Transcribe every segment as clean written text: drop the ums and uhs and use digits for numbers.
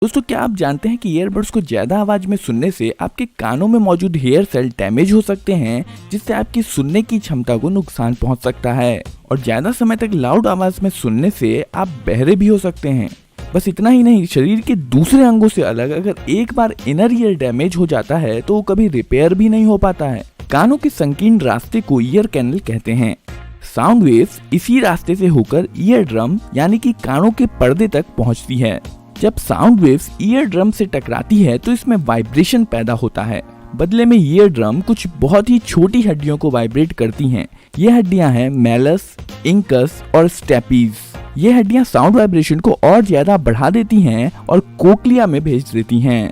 दोस्तों, क्या आप जानते हैं कि ईयरबड्स को ज्यादा आवाज में सुनने से आपके कानों में मौजूद हेयर सेल डैमेज हो सकते हैं, जिससे आपकी सुनने की क्षमता को नुकसान पहुंच सकता है। और ज्यादा समय तक लाउड आवाज में सुनने से आप बहरे भी हो सकते हैं। बस इतना ही नहीं, शरीर के दूसरे अंगों से अलग अगर एक बार इनर ईयर डैमेज हो जाता है तो वो कभी रिपेयर भी नहीं हो पाता है। कानों के संकीर्ण रास्ते को ईयर कैनल कहते हैं। साउंड वेव्स इसी रास्ते से होकर ईयर ड्रम यानी कि कानों के पर्दे तक पहुंचती है। जब साउंड वेव्स ईयर ड्रम से टकराती है तो इसमें वाइब्रेशन पैदा होता है। बदले में ईयर ड्रम कुछ बहुत ही छोटी हड्डियों को वाइब्रेट करती हैं। ये हड्डियां हैं मैलस, इंकस और स्टेपीज। ये हड्डियां साउंड वाइब्रेशन को और ज्यादा बढ़ा देती हैं और कोक्लिया में भेज देती हैं।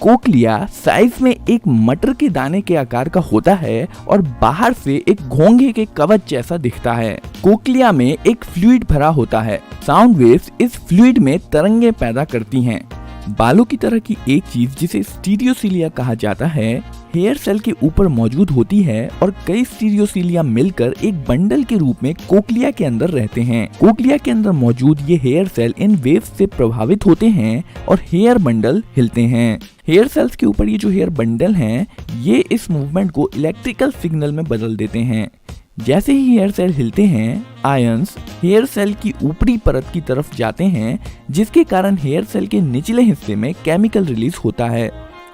कोक्लिया साइज में एक मटर के दाने के आकार का होता है और बाहर से एक घोंघे के कवच जैसा दिखता है। कोक्लिया में एक फ्लूइड भरा होता है। साउंड वेव्स इस फ्लूइड में तरंगे पैदा करती हैं। बालों की तरह की एक चीज जिसे स्टीरियोसीलिया कहा जाता है, हेयर सेल के ऊपर मौजूद होती है और कई स्टीरियोसीलिया मिलकर एक बंडल के रूप में कोक्लिया के अंदर रहते हैं। कोक्लिया के अंदर मौजूद ये हेयर सेल इन वेव्स से प्रभावित होते हैं और हेयर बंडल हिलते हैं। हेयर सेल्स के ऊपर ये जो हेयर बंडल हैं, ये इस मूवमेंट को इलेक्ट्रिकल सिग्नल में बदल देते हैं। जैसे ही हेयर सेल हिलते हैं, आयंस हेयर सेल की ऊपरी परत की तरफ जाते हैं, जिसके कारण हेयर सेल के निचले हिस्से में केमिकल रिलीज होता है।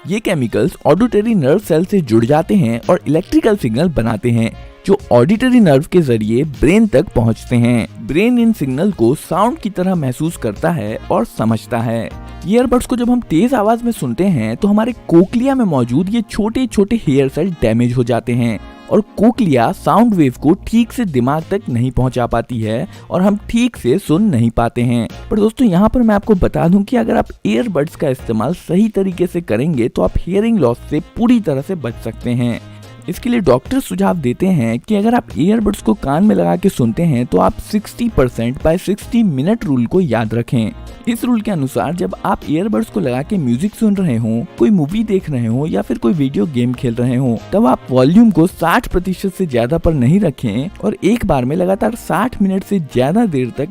ये केमिकल्स ऑडिटरी नर्व सेल से जुड़ जाते हैं और इलेक्ट्रिकल सिग्नल बनाते हैं, जो ऑडिटरी नर्व के जरिए ब्रेन तक पहुंचते हैं। ब्रेन इन सिग्नल को साउंड की तरह महसूस करता है और समझता है। ईयरबड्स को जब हम तेज आवाज में सुनते हैं तो हमारे कोक्लिया में मौजूद ये छोटे छोटे हेयर सेल डैमेज हो जाते हैं और कोक्लिया साउंड वेव को ठीक से दिमाग तक नहीं पहुंचा पाती है और हम ठीक से सुन नहीं पाते हैं। पर दोस्तों, यहाँ पर मैं आपको बता दूं कि अगर आप ईयरबड्स का इस्तेमाल सही तरीके से करेंगे तो आप हियरिंग लॉस से पूरी तरह से बच सकते हैं। इसके लिए डॉक्टर सुझाव देते हैं कि अगर आप ईयरबड्स को कान में लगा के सुनते हैं तो आप 60% बाय 60 मिनट रूल को याद रखें। इस रूल के अनुसार जब आप ईयरबड्स को लगा के म्यूजिक सुन रहे हो, कोई मूवी देख रहे हो या फिर कोई वीडियो गेम खेल रहे हो, तब आप वॉल्यूम को 60% से ज्यादा पर नहीं रखें और एक बार में लगातार 60 मिनट से ज्यादा देर तक